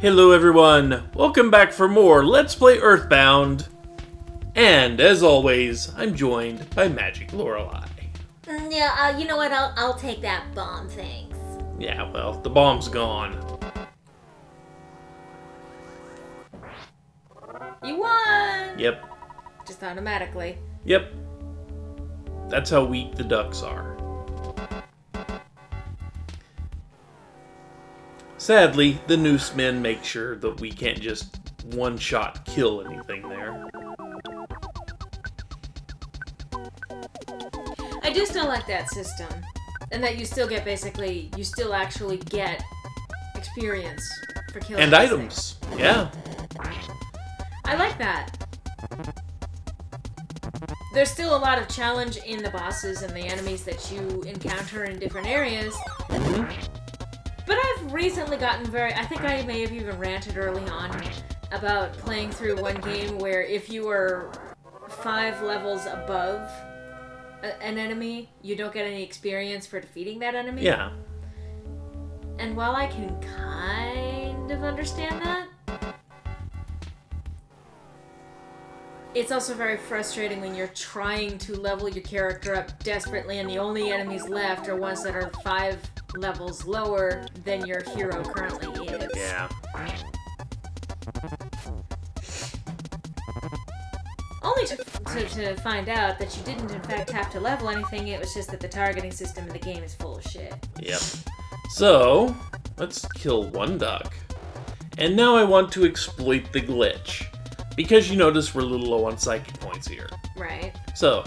Hello everyone, welcome back for more Let's Play Earthbound. And as always, I'm joined by Magicklorelai. Yeah, you know what? I'll take that bomb, thanks. Yeah, well, the bomb's gone. You won! Yep. Just automatically. Yep. That's how weak the ducks are. Sadly, the noose men make sure that we can't just one-shot kill anything there. I do still like that system. And that you still get you still actually get experience for killing And items. things. Yeah. I like that. There's still a lot of challenge in the bosses and the enemies that you encounter in different areas. But I've recently gotten I think I may have even ranted early on about playing through one game where if you are 5 levels above an enemy, you don't get any experience for defeating that enemy. Yeah. And while I can kind of understand that, it's also very frustrating when you're trying to level your character up desperately and the only enemies left are ones that are 5 levels lower than your hero currently is. Yeah. Only to find out that you didn't in fact have to level anything, it was just that the targeting system in the game is full of shit. Yep. So, let's kill one duck. And now I want to exploit the glitch. Because you notice we're a little low on psychic points here. Right. So,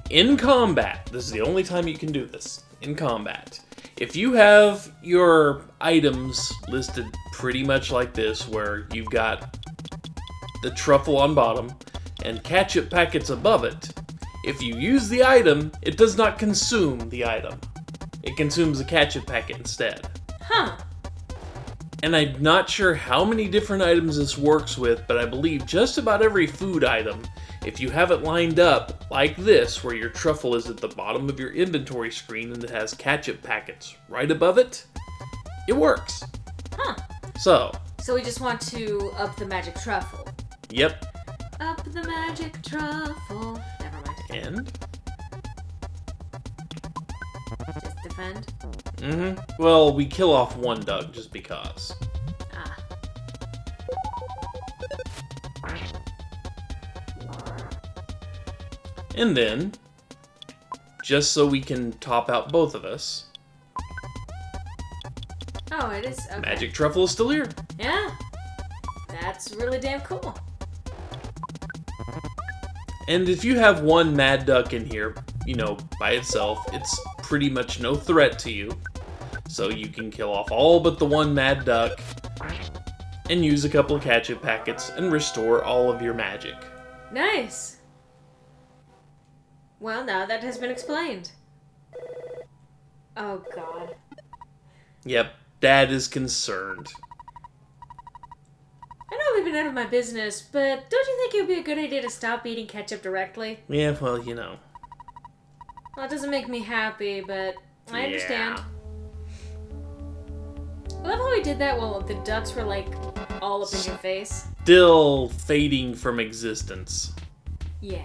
in combat, this is the only time you can do this. In combat, if you have your items listed pretty much like this, where you've got the truffle on bottom and ketchup packets above it, if you use the item, it does not consume the item. It consumes the ketchup packet instead. Huh. And I'm not sure how many different items this works with, but I believe just about every food item, if you have it lined up like this, where your truffle is at the bottom of your inventory screen and it has ketchup packets right above it, it works. Huh. So we just want to up the magic truffle. Yep. Up the magic truffle. Never mind. And? Just defend. Well, we kill off one duck just because. Ah. And then, just so we can top out both of us, Oh, it is. Okay. magic truffle is still here. Yeah. That's really damn cool. And if you have one mad duck in here, by itself, it's pretty much no threat to you. So you can kill off all but the one mad duck, and use a couple of ketchup packets, and restore all of your magic. Nice. Well, now that has been explained. Oh, God. Yep, Dad is concerned. I know we've been out of my business, but don't you think it would be a good idea to stop eating ketchup directly? Yeah, well, Well, it doesn't make me happy, but I understand. I love how we did that while the ducks were, all up in your face. Still fading from existence. Yeah.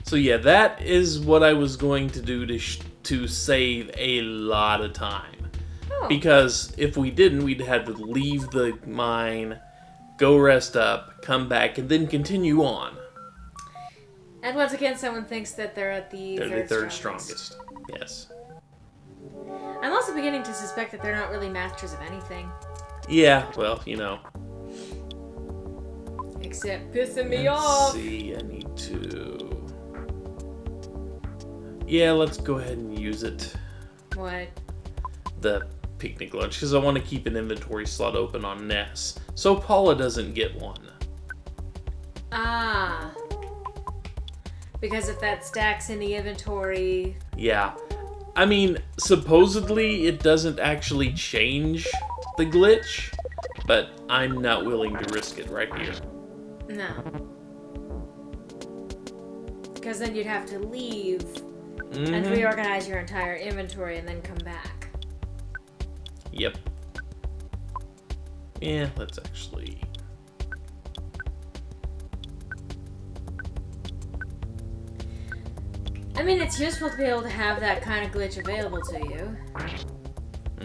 So yeah, that is what I was going to do to save a lot of time. Oh. Because if we didn't, we'd have to leave the mine, go rest up, come back, and then continue on. And once again, someone thinks that they're the third strongest. Yes. I'm also beginning to suspect that they're not really masters of anything. Yeah, well, Except pissing me Let's off. see, I need to... Yeah, let's go ahead and use it. What? The picnic lunch, because I want to keep an inventory slot open on Ness, so Paula doesn't get one. Ah. Because if that stacks in the inventory... Yeah. I mean, supposedly it doesn't actually change the glitch, but I'm not willing to risk it right here. No. Because then you'd have to leave and reorganize your entire inventory and then come back. Yep. Yeah, let's actually... I mean, it's useful to be able to have that kind of glitch available to you.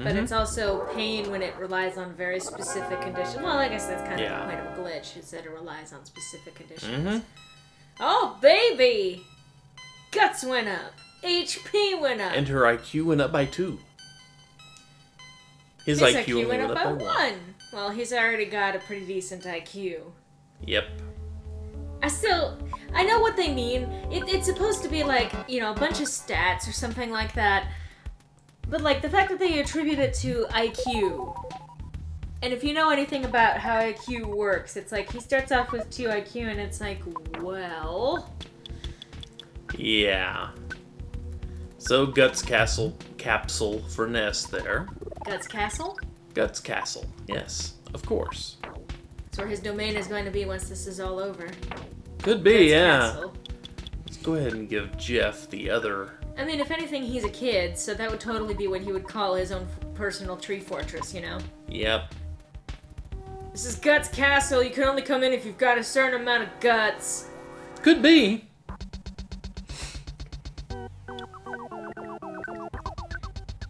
But it's also pain when it relies on very specific conditions. Well, I guess that's kind of the point of a glitch, is that it relies on specific conditions. Oh, baby! Guts went up. HP went up. And her IQ went up by 2. His IQ went up by 1. Well, he's already got a pretty decent IQ. Yep. I know what they mean. It's supposed to be like, you know, a bunch of stats or something like that. But, like, the fact that they attribute it to IQ. And if you know anything about how IQ works, it's like he starts off with 2 IQ and it's like, well... Yeah. So, Guts Capsule for Ness there. Guts Castle? Guts Castle, yes, of course. That's where his domain is going to be once this is all over. Could be, Guts yeah. Castle. Let's go ahead and give Jeff the other... I mean, if anything, he's a kid, so that would totally be what he would call his own personal tree fortress, you know? Yep. This is Guts Castle. You can only come in if you've got a certain amount of guts. Could be.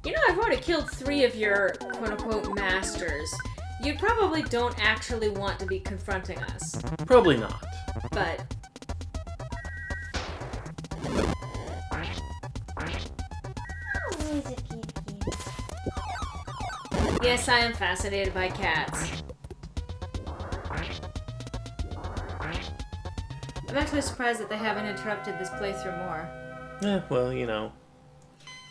You know, I've already killed 3 of your quote-unquote masters. You probably don't actually want to be confronting us. Probably not. But... yes, I am fascinated by cats. I'm actually surprised that they haven't interrupted this playthrough more. Yeah, well, you know.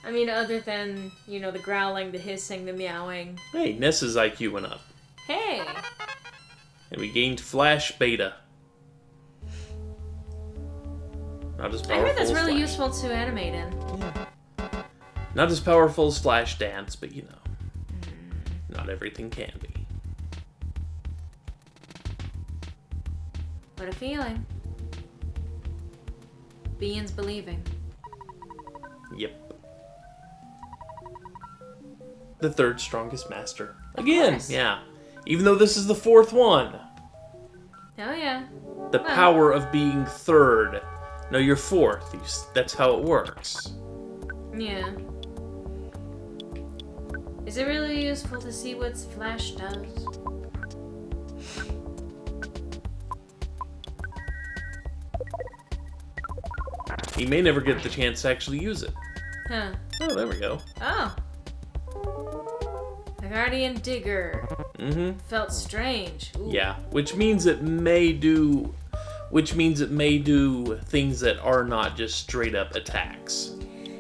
I mean, other than, you know, the growling, the hissing, the meowing. Hey, Ness's IQ went up. Hey! And we gained Flash Beta. Not as powerful I heard that's as really Flash. useful to animate in. Yeah. Not as powerful as Flash Dance, but you know. Not everything can be. What a feeling. Being's believing. Yep. The 3rd strongest master. Again, yeah. Even though this is the 4th one. Oh, yeah. The power of being 3rd. No, you're 4th. That's how it works. Yeah. Is it really useful to see what Flash does? He may never get the chance to actually use it. Huh. Oh, there we go. Oh. The Guardian Digger. Felt strange. Ooh. Yeah, which means it may do things that are not just straight up attacks.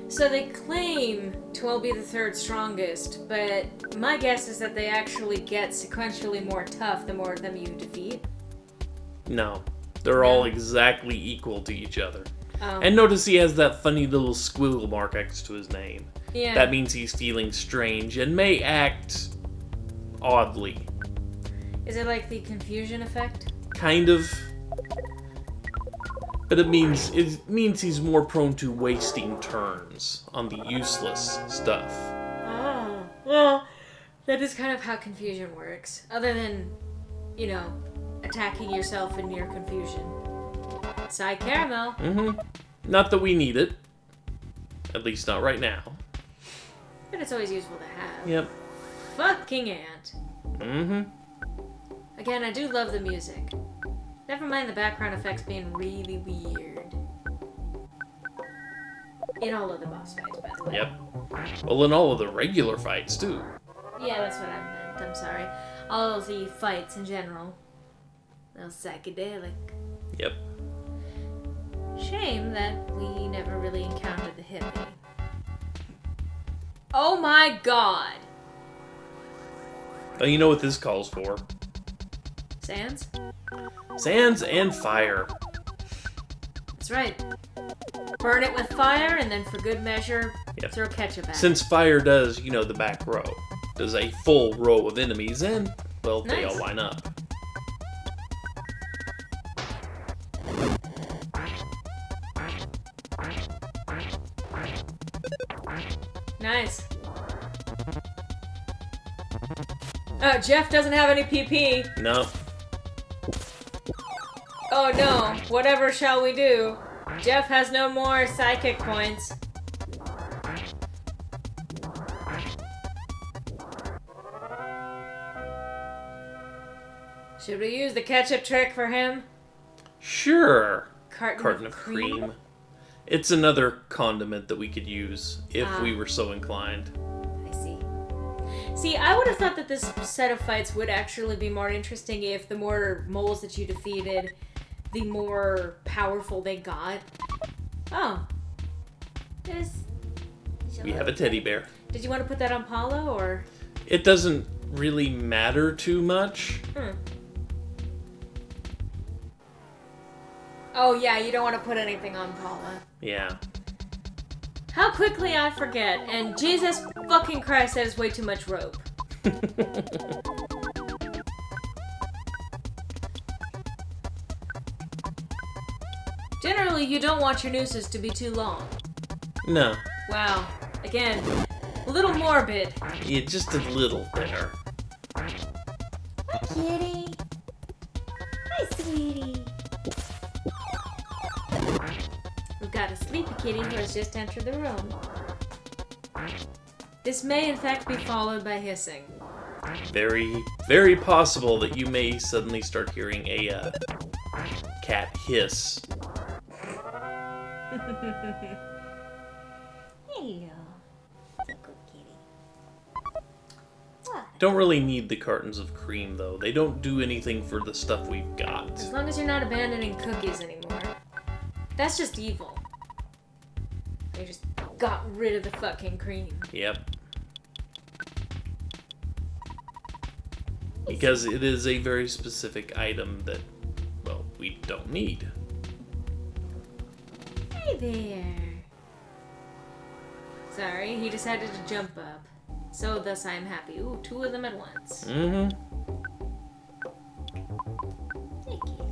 So they claim to all be the 3rd strongest, but my guess is that they actually get sequentially more tough the more of them you defeat. No, they're all exactly equal to each other. Oh. And notice he has that funny little squiggle mark next to his name. Yeah. That means he's feeling strange and may act oddly. Is it like the confusion effect? Kind of. But it means he's more prone to wasting turns on the useless stuff. Oh. Well, that is kind of how confusion works. Other than, you know, attacking yourself in your confusion. Side caramel. Not that we need it. At least not right now. But it's always useful to have. Yep. Fucking ant. Again, I do love the music. Never mind the background effects being really weird. In all of the boss fights, by the way. Yep. Well, in all of the regular fights, too. Yeah, that's what I meant. I'm sorry. All of the fights in general. They're psychedelic. Yep. Shame that we never really encountered the hippie. Oh my god! Oh, you know what this calls for. Sands? Sands and fire. That's right. Burn it with fire, and then for good measure, throw ketchup at it. Since fire does, you know, the back row. Does a full row of enemies, and, well, they all line up. Nice. Jeff doesn't have any PP. No. Oh no, whatever shall we do? Jeff has no more psychic points. Should we use the ketchup trick for him? Sure. Carton of cream? It's another condiment that we could use if we were so inclined. I see. See, I would have thought that this set of fights would actually be more interesting if the more moles that you defeated, the more powerful they got. Oh. We have a teddy bear. Did you want to put that on Paula, or? It doesn't really matter too much. Oh yeah, you don't want to put anything on Paula. Yeah. How quickly I forget, and Jesus fucking Christ, that is way too much rope. Generally, you don't want your nooses to be too long. No. Wow. Again, a little morbid. Yeah, just a little there. Hi, kitty. Hi, sweetie. We've got a sleepy kitty who has just entered the room. This may, in fact, be followed by hissing. Very, very possible that you may suddenly start hearing a cat hiss. Hello. It's a good kitty. What? Don't really need the cartons of cream, though. They don't do anything for the stuff we've got. As long as you're not abandoning cookies anymore. That's just evil. They just got rid of the fucking cream. Yep. Because it is a very specific item that, well, we don't need. Hey there. Sorry, he decided to jump up. So thus I am happy. Ooh, 2 of them at once. Mm-hmm. Hey, kitty.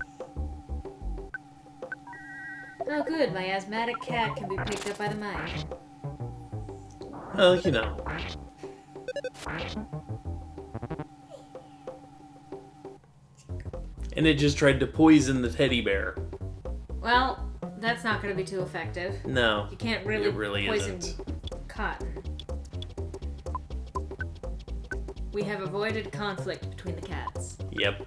Oh good, my asthmatic cat can be picked up by the mic. Well, you know. And it just tried to poison the teddy bear. Well, that's not going to be too effective. No. You can't really, it really poison isn't. cotton. We have avoided conflict between the cats. Yep.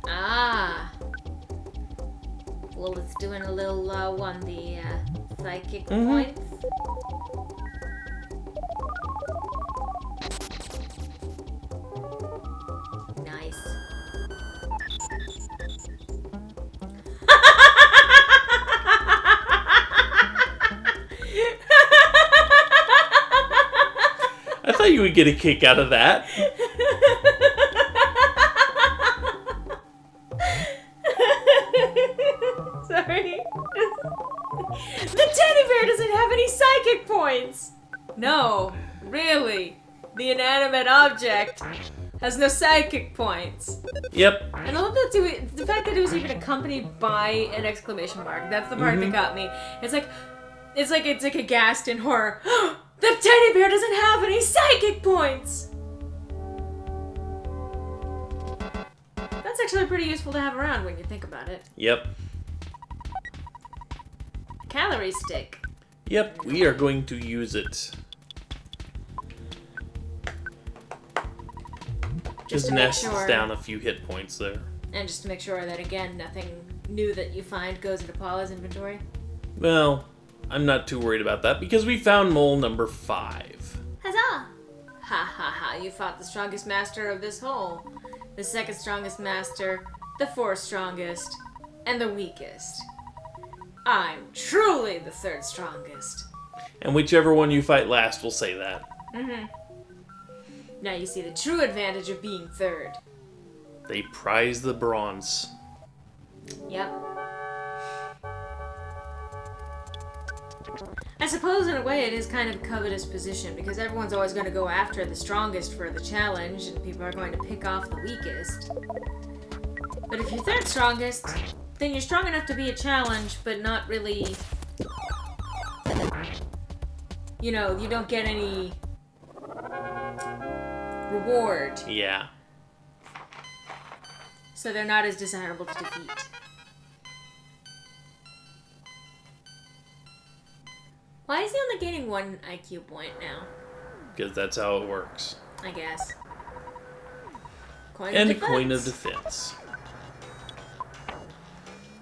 Ah. Well, it's doing a little low on the psychic points. Nice. I thought you would get a kick out of that. Sorry. The teddy bear doesn't have any psychic points! No, really. The inanimate object has no psychic points. Yep. And I love that the fact that it was even accompanied by an exclamation mark. That's the part that got me. It's like aghast in horror. The teddy bear doesn't have any psychic points! That's actually pretty useful to have around when you think about it. Yep. Calorie stick. Yep, we are going to use it. Just Just to make nests sure. down a few hit points there. And just to make sure that, again, nothing new that you find goes into Paula's inventory. Well, I'm not too worried about that because we found mole number 5. Huzzah! Ha ha ha, you fought the strongest master of this hole. The second strongest master, the fourth strongest, and the weakest. I'm truly the third strongest. And whichever one you fight last will say that. Now you see the true advantage of being third. They prize the bronze. Yep. I suppose in a way it is kind of a covetous position because everyone's always going to go after the strongest for the challenge and people are going to pick off the weakest. But if you're third strongest, then you're strong enough to be a challenge, but not really... You know, you don't get any reward. Yeah. So they're not as desirable to defeat. Why is he only gaining 1 IQ point now? Because that's how it works. I guess. Coin And a of coin of defense. defense.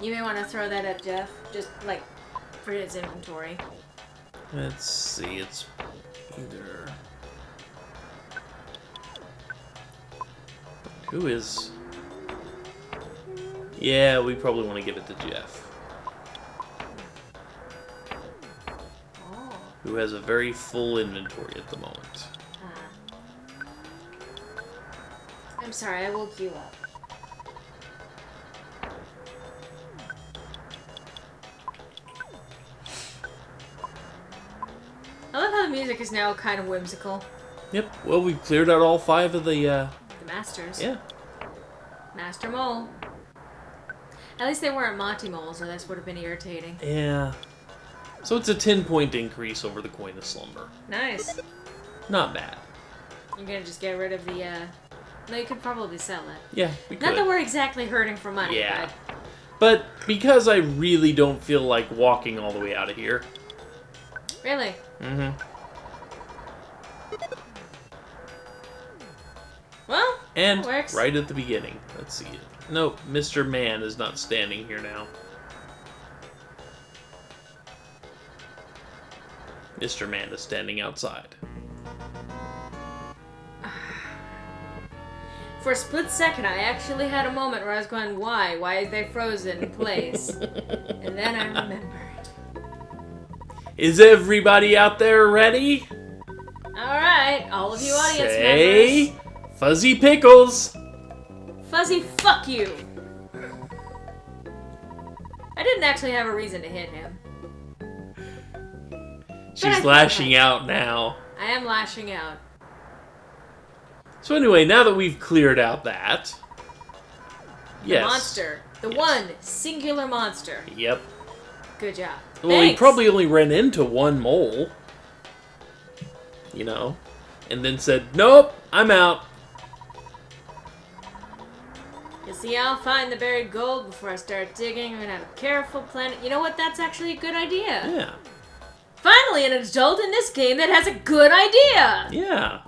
You may want to throw that at Jeff, just like for his inventory. Let's see, it's either... Who is... Yeah, we probably want to give it to Jeff. Oh. Who has a very full inventory at the moment. I'm sorry, I woke you up. I love how the music is now kind of whimsical. Yep, well, we've cleared out all 5 of the... The masters. Yeah. Master Mole. At least they weren't Monty Moles, or this would have been irritating. Yeah. So it's a 10-point increase over the Coin of Slumber. Nice. Not bad. You're gonna just get rid of the, No, you could probably sell it. Yeah, we could. Not that we're exactly hurting for money, Yeah. But because I really don't feel like walking all the way out of here. Really? Mm-hmm. Well, And that works. right at the beginning. Let's see. Nope, Mr. Man is not standing here now. Mr. Man is standing outside. For a split second, I actually had a moment where I was going, why? Why is they frozen in place? And then I remembered. Is everybody out there ready? Alright, all of you audience Say, members. Fuzzy Pickles! Fuzzy, fuck you! I didn't actually have a reason to hit him. She's lashing out now. I am lashing out. So anyway, now that we've cleared out that... The Yes. monster. The Yes. one singular monster. Yep. Good job. Well, he Thanks. probably only ran into one mole. You know? And then said, nope, I'm out. You see, I'll find the buried gold before I start digging. I'm gonna have a careful plan. You know what? That's actually a good idea. Yeah. Finally, an adult in this game that has a good idea! Yeah.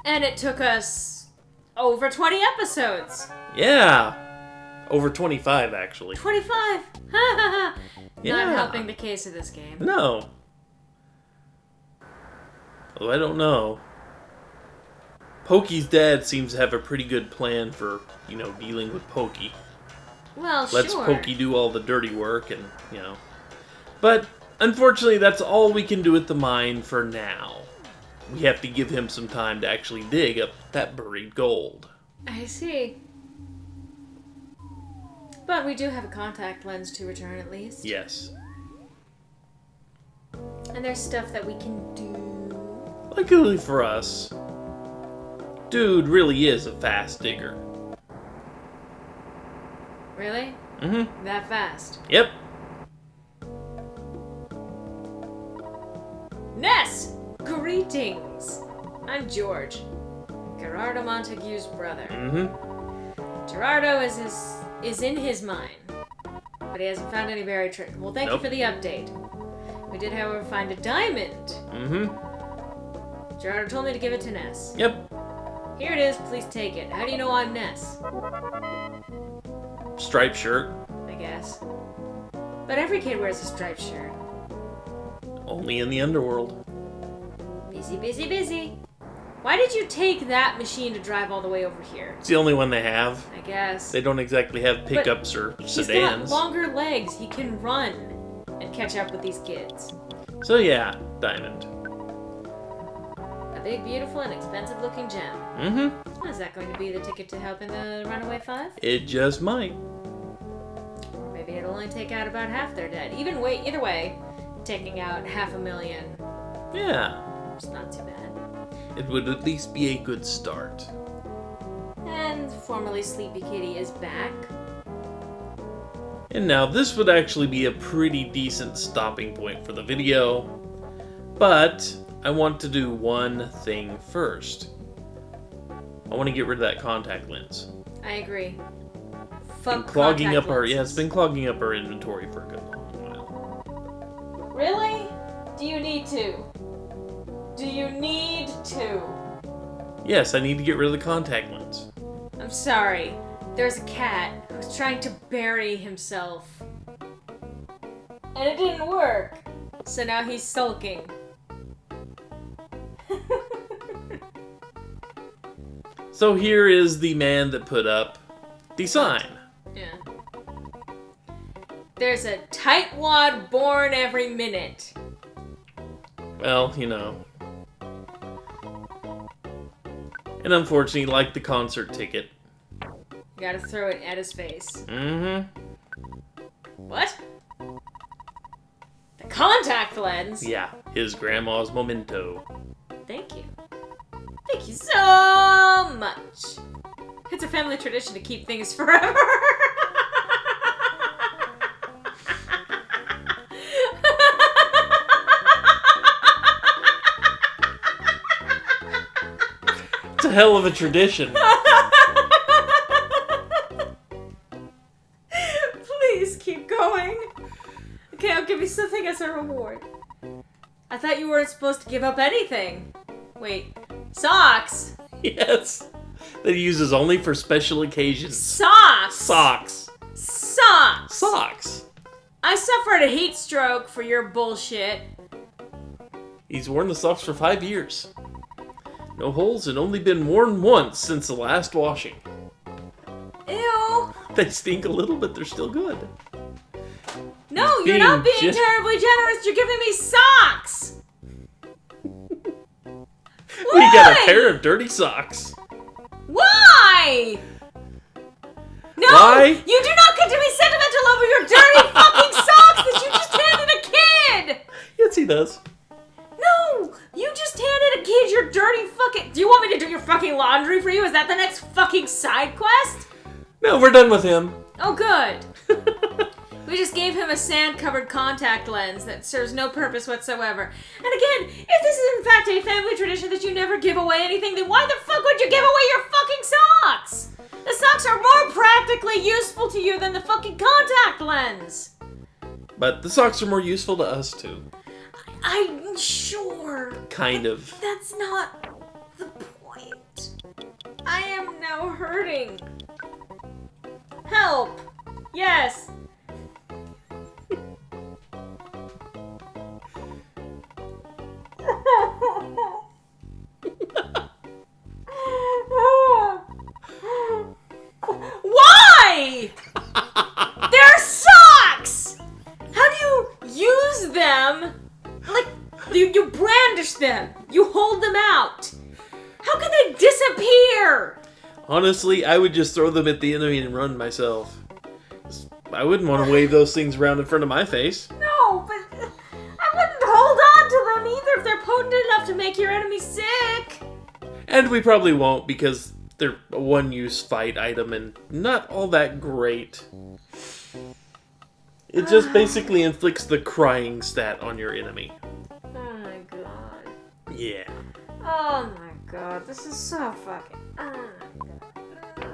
And it took us over 20 episodes. Yeah. Over 25, actually. 25! Ha ha ha! Yeah. Not helping the case of this game. No. Although I don't know. Pokey's dad seems to have a pretty good plan for, you know, dealing with Pokey. Well, Lets sure. Pokey do all the dirty work and, you know. But, unfortunately, that's all we can do at the mine for now. We have to give him some time to actually dig up that buried gold. I see. But we do have a contact lens to return at least. Yes. And there's stuff that we can do. Luckily for us, dude really is a fast digger. Really? Mm-hmm. That fast? Yep. Ness! Greetings! I'm George, Gerardo Montague's brother. Mm-hmm. Gerardo is in his mine, but he hasn't found any buried treasure. Well, thank you for the update. We did, however, find a diamond. Mm-hmm. Gerardo told me to give it to Ness. Yep. Here it is, please take it. How do you know I'm Ness? Striped shirt. I guess. But every kid wears a striped shirt. Only in the underworld. Busy, busy, busy. Why did you take that machine to drive all the way over here? It's the only one they have. I guess. They don't exactly have pickups or He's sedans. got longer legs. He can run and catch up with these kids. So yeah, diamond. A big, beautiful, and expensive-looking gem. Mm-hmm. Is that going to be the ticket to helping the Runaway Five? It just might. Or maybe it'll only take out about half their debt. Either way, taking out $500,000. Yeah. It's not too bad. It would at least be a good start. And formerly Sleepy Kitty is back. And now this would actually be a pretty decent stopping point for the video. But I want to do one thing first. I want to get rid of that contact lens. I agree. Fuck clogging up our it's been clogging up our inventory for a good long while. Really? Do you need to? Do you need to? Yes, I need to get rid of the contact lens. I'm sorry. There's a cat who's trying to bury himself. And it didn't work. So now he's sulking. So here is the man that put up the sign. Yeah. There's a tightwad born every minute. Well, you know. And unfortunately, like the concert ticket. You gotta throw it at his face. Mm-hmm. What? The contact lens? Yeah, his grandma's memento. Thank you. Thank you so much. It's a family tradition to keep things forever. It's a hell of a tradition. Please keep going. Okay, I'll give you something as a reward. I thought you weren't supposed to give up anything. Wait, socks? Yes. That he uses only for special occasions. Socks! Socks. Socks! Socks. I suffered a heat stroke for your bullshit. He's worn the socks for 5 years. No holes and only been worn once since the last washing. Ew. They stink a little, but they're still good. No, you're not being terribly generous. You're giving me socks. We got a pair of dirty socks. Why? No, Why? You do not get to be sentimental over your dirty fucking socks that you just handed a kid. Yes, he does. No, you just handed a kid your dirty fucking... Do you want me to do your fucking laundry for you? Is that the next fucking side quest? No, we're done with him. Oh, good. We just gave him a sand-covered contact lens that serves no purpose whatsoever. And again, if this is in fact a family tradition that you never give away anything, then why the fuck would you give away your fucking socks? The socks are more practically useful to you than the fucking contact lens. But the socks are more useful to us, too. I'm sure. Kind of. That's not the point. I am now hurting. Help. Yes. Why? They're socks! How do you use them? Like, you brandish them. You hold them out. How can they disappear? Honestly, I would just throw them at the enemy and run myself. I wouldn't want to wave those things around in front of my face. No, but I wouldn't hold on to them either if they're potent enough to make your enemy sick. And we probably won't because they're a one-use fight item and not all that great. It just basically inflicts the crying stat on your enemy. Oh my god. Yeah. Oh my god, this is so fucking... Oh my god.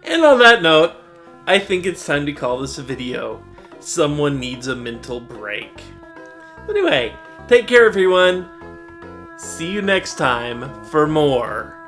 And on that note, I think it's time to call this a video. Someone needs a mental break. Anyway, take care everyone. See you next time for more